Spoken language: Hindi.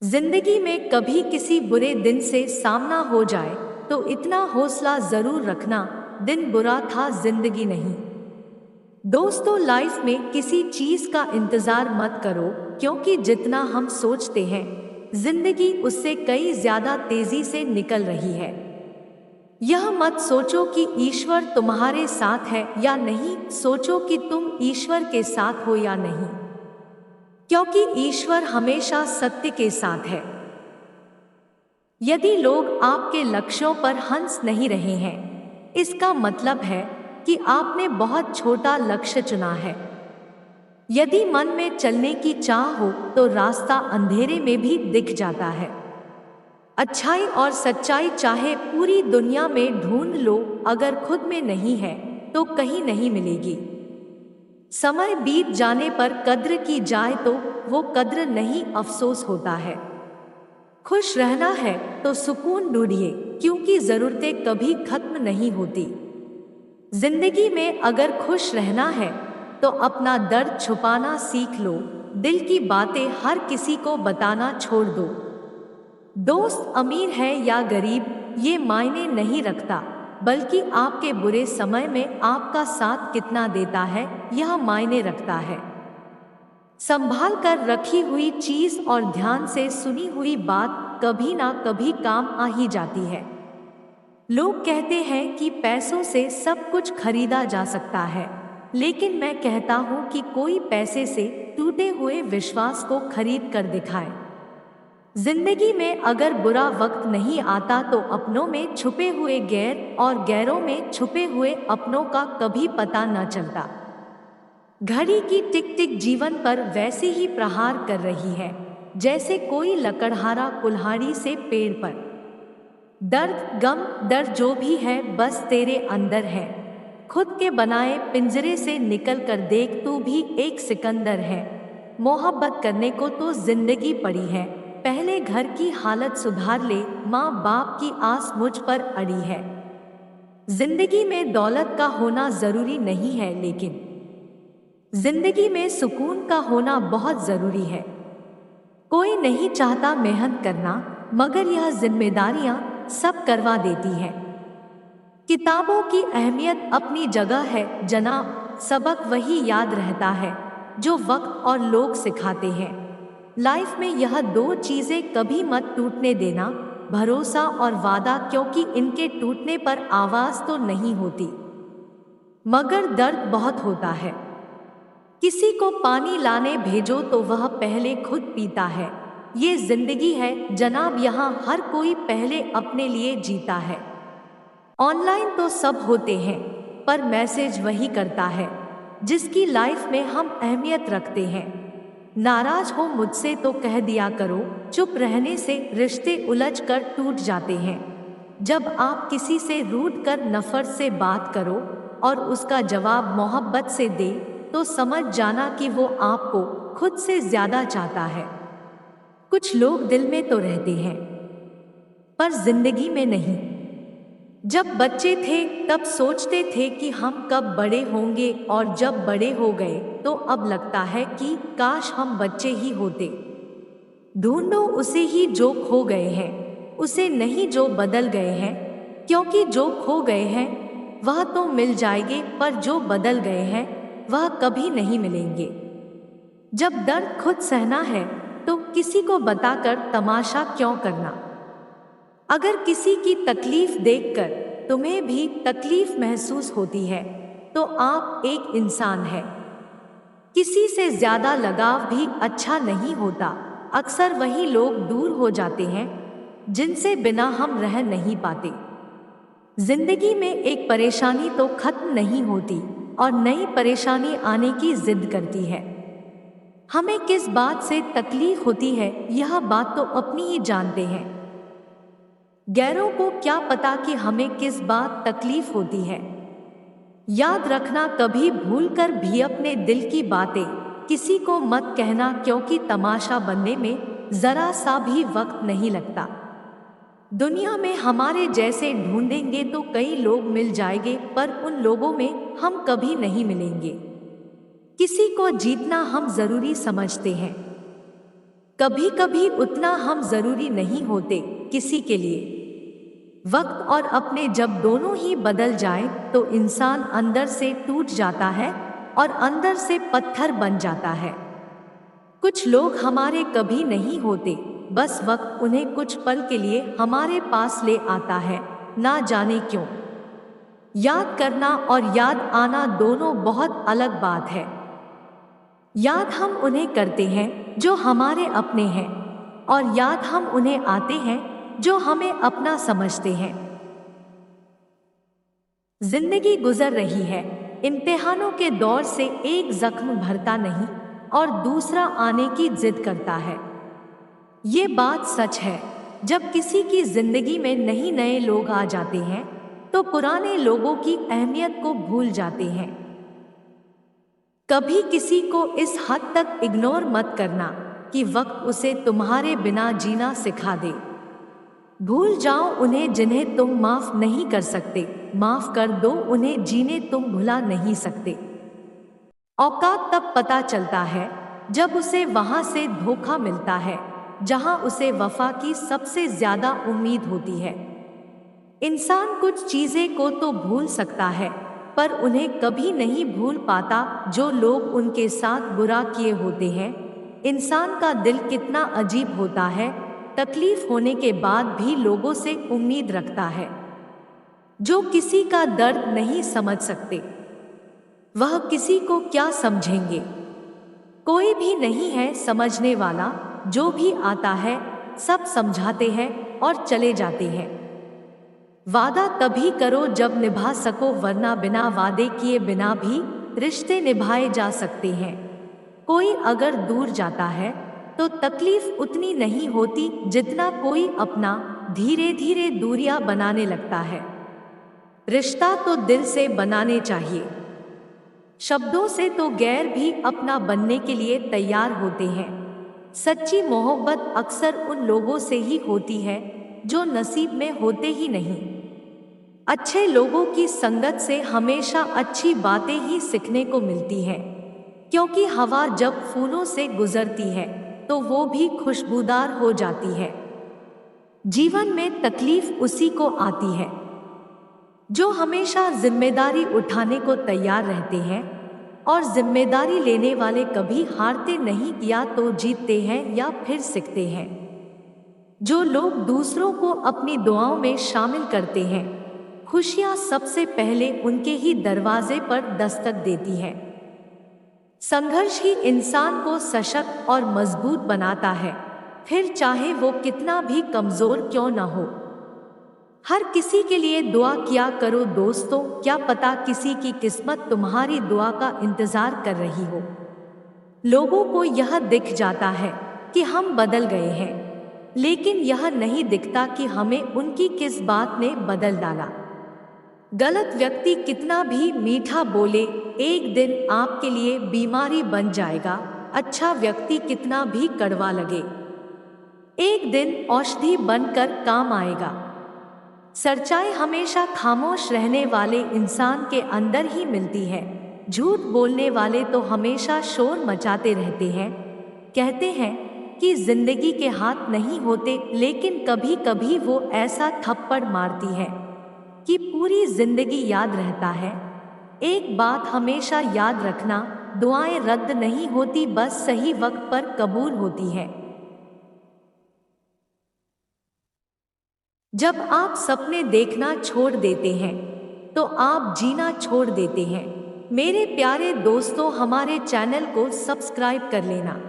जिंदगी में कभी किसी बुरे दिन से सामना हो जाए तो इतना हौसला जरूर रखना, दिन बुरा था जिंदगी नहीं। दोस्तों, लाइफ में किसी चीज का इंतजार मत करो, क्योंकि जितना हम सोचते हैं जिंदगी उससे कई ज्यादा तेजी से निकल रही है। यह मत सोचो कि ईश्वर तुम्हारे साथ है या नहीं, सोचो कि तुम ईश्वर के साथ हो या नहीं, क्योंकि ईश्वर हमेशा सत्य के साथ है। यदि लोग आपके लक्ष्यों पर हंस नहीं रहे हैं, इसका मतलब है कि आपने बहुत छोटा लक्ष्य चुना है। यदि मन में चलने की चाह हो तो रास्ता अंधेरे में भी दिख जाता है। अच्छाई और सच्चाई चाहे पूरी दुनिया में ढूंढ लो, अगर खुद में नहीं है तो कहीं नहीं मिलेगी। समय बीत जाने पर कद्र की जाए तो वो कद्र नहीं, अफसोस होता है। खुश रहना है तो सुकून ढूंढिए, क्योंकि जरूरतें कभी खत्म नहीं होती। जिंदगी में अगर खुश रहना है तो अपना दर्द छुपाना सीख लो, दिल की बातें हर किसी को बताना छोड़ दो। दोस्त अमीर है या गरीब ये मायने नहीं रखता, बल्कि आपके बुरे समय में आपका साथ कितना देता है यह मायने रखता है। संभाल कर रखी हुई चीज और ध्यान से सुनी हुई बात कभी ना कभी काम आ ही जाती है। लोग कहते हैं कि पैसों से सब कुछ खरीदा जा सकता है, लेकिन मैं कहता हूं कि कोई पैसे से टूटे हुए विश्वास को खरीद कर दिखाए। जिंदगी में अगर बुरा वक्त नहीं आता तो अपनों में छुपे हुए गैर और गैरों में छुपे हुए अपनों का कभी पता न चलता। घड़ी की टिक टिक जीवन पर वैसे ही प्रहार कर रही है, जैसे कोई लकड़हारा कुल्हाड़ी से पेड़ पर। दर्द गम दर्द जो भी है बस तेरे अंदर है, खुद के बनाए पिंजरे से निकल कर देख, तू भी एक सिकंदर है। मोहब्बत करने को तो जिंदगी पड़ी है, पहले घर की हालत सुधार ले, माँ बाप की आस मुझ पर अड़ी है। जिंदगी में दौलत का होना जरूरी नहीं है, लेकिन जिंदगी में सुकून का होना बहुत जरूरी है। कोई नहीं चाहता मेहनत करना, मगर यह जिम्मेदारियां सब करवा देती है। किताबों की अहमियत अपनी जगह है जनाब, सबक वही याद रहता है जो वक्त और लोग सिखाते हैं। लाइफ में यह दो चीजें कभी मत टूटने देना, भरोसा और वादा, क्योंकि इनके टूटने पर आवाज तो नहीं होती, मगर दर्द बहुत होता है। किसी को पानी लाने भेजो तो वह पहले खुद पीता है। ये जिंदगी है जनाब, यहाँ हर कोई पहले अपने लिए जीता है। ऑनलाइन तो सब होते हैं, पर मैसेज वही करता है जिसकी लाइफ में हम अहमियत रखते हैं। नाराज हो मुझसे तो कह दिया करो, चुप रहने से रिश्ते उलझ कर टूट जाते हैं। जब आप किसी से रूठ कर नफरत से बात करो और उसका जवाब मोहब्बत से दे, तो समझ जाना कि वो आपको खुद से ज्यादा चाहता है। कुछ लोग दिल में तो रहते हैं, पर जिंदगी में नहीं। जब बच्चे थे तब सोचते थे कि हम कब बड़े होंगे, और जब बड़े हो गए तो अब लगता है कि काश हम बच्चे ही होते। ढूंढो उसे ही जो खो गए हैं, उसे नहीं जो बदल गए हैं, क्योंकि जो खो गए हैं वह तो मिल जाएंगे, पर जो बदल गए हैं वह कभी नहीं मिलेंगे। जब दर्द खुद सहना है तो किसी को बताकर तमाशा क्यों करना। अगर किसी की तकलीफ देखकर तुम्हें भी तकलीफ महसूस होती है तो आप एक इंसान है। किसी से ज्यादा लगाव भी अच्छा नहीं होता, अक्सर वही लोग दूर हो जाते हैं जिनसे बिना हम रह नहीं पाते। जिंदगी में एक परेशानी तो खत्म नहीं होती और नई परेशानी आने की जिद करती है। हमें किस बात से तकलीफ होती है यह बात तो अपनी ही जानते हैं, गैरों को क्या पता कि हमें किस बात तकलीफ होती है। याद रखना, कभी भूलकर भी अपने दिल की बातें किसी को मत कहना, क्योंकि तमाशा बनने में जरा सा भी वक्त नहीं लगता। दुनिया में हमारे जैसे ढूंढेंगे तो कई लोग मिल जाएंगे, पर उन लोगों में हम कभी नहीं मिलेंगे। किसी को जीतना हम जरूरी समझते हैं, कभी कभी उतना हम जरूरी नहीं होते किसी के लिए। वक्त और अपने जब दोनों ही बदल जाए तो इंसान अंदर से टूट जाता है और अंदर से पत्थर बन जाता है। कुछ लोग हमारे कभी नहीं होते, बस वक्त उन्हें कुछ पल के लिए हमारे पास ले आता है, ना जाने क्यों। याद करना और याद आना दोनों बहुत अलग बात है। याद हम उन्हें करते हैं जो हमारे अपने हैं, और याद हम उन्हें आते हैं जो हमें अपना समझते हैं। जिंदगी गुजर रही है, इम्तिहानों के दौर से एक जख्म भरता नहीं और दूसरा आने की जिद करता है। ये बात सच है, जब किसी की जिंदगी में नए लोग आ जाते हैं तो पुराने लोगों की अहमियत को भूल जाते हैं। कभी किसी को इस हद तक इग्नोर मत करना कि वक्त उसे तुम्हारे बिना जीना सिखा दे। भूल जाओ उन्हें जिन्हें तुम माफ नहीं कर सकते, माफ कर दो उन्हें जिन्हें तुम भुला नहीं सकते। औकात तब पता चलता है जब उसे वहां से धोखा मिलता है जहां उसे वफा की सबसे ज्यादा उम्मीद होती है। इंसान कुछ चीजें को तो भूल सकता है, पर उन्हें कभी नहीं भूल पाता जो लोग उनके साथ बुरा किए होते हैं। इंसान का दिल कितना अजीब होता है, तकलीफ होने के बाद भी लोगों से उम्मीद रखता है। जो किसी का दर्द नहीं समझ सकते, वह किसी को क्या समझेंगे। कोई भी नहीं है समझने वाला, जो भी आता है सब समझाते हैं और चले जाते हैं। वादा तभी करो जब निभा सको, वरना बिना वादे किए बिना भी रिश्ते निभाए जा सकते हैं। कोई अगर दूर जाता है तो तकलीफ उतनी नहीं होती जितना कोई अपना धीरे धीरे दूरियां बनाने लगता है। रिश्ता तो दिल से बनाने चाहिए, शब्दों से तो गैर भी अपना बनने के लिए तैयार होते हैं। सच्ची मोहब्बत अक्सर उन लोगों से ही होती है जो नसीब में होते ही नहीं। अच्छे लोगों की संगत से हमेशा अच्छी बातें ही सीखने को मिलती हैं, क्योंकि हवा जब फूलों से गुजरती है तो वो भी खुशबूदार हो जाती है। जीवन में तकलीफ उसी को आती है जो हमेशा जिम्मेदारी उठाने को तैयार रहते हैं, और जिम्मेदारी लेने वाले कभी हारते नहीं, या तो जीतते हैं या फिर सीखते हैं। जो लोग दूसरों को अपनी दुआओं में शामिल करते हैं, खुशियां सबसे पहले उनके ही दरवाजे पर दस्तक देती है। संघर्ष ही इंसान को सशक्त और मजबूत बनाता है, फिर चाहे वो कितना भी कमजोर क्यों न हो। हर किसी के लिए दुआ किया करो दोस्तों, क्या पता किसी की किस्मत तुम्हारी दुआ का इंतजार कर रही हो। लोगों को यह दिख जाता है कि हम बदल गए हैं, लेकिन यह नहीं दिखता कि हमें उनकी किस बात ने बदल डाला। गलत व्यक्ति कितना भी मीठा बोले, एक दिन आपके लिए बीमारी बन जाएगा। अच्छा व्यक्ति कितना भी कड़वा लगे, एक दिन औषधि बनकर काम आएगा। सच्चाई हमेशा खामोश रहने वाले इंसान के अंदर ही मिलती है। झूठ बोलने वाले तो हमेशा शोर मचाते रहते हैं। कहते हैं कि जिंदगी के हाथ नहीं होते, लेकिन कभी कभी वो ऐसा थप्पड़ मारती है कि पूरी जिंदगी याद रहता है। एक बात हमेशा याद रखना, दुआएं रद्द नहीं होती, बस सही वक्त पर कबूल होती है। जब आप सपने देखना छोड़ देते हैं तो आप जीना छोड़ देते हैं। मेरे प्यारे दोस्तों, हमारे चैनल को सब्सक्राइब कर लेना।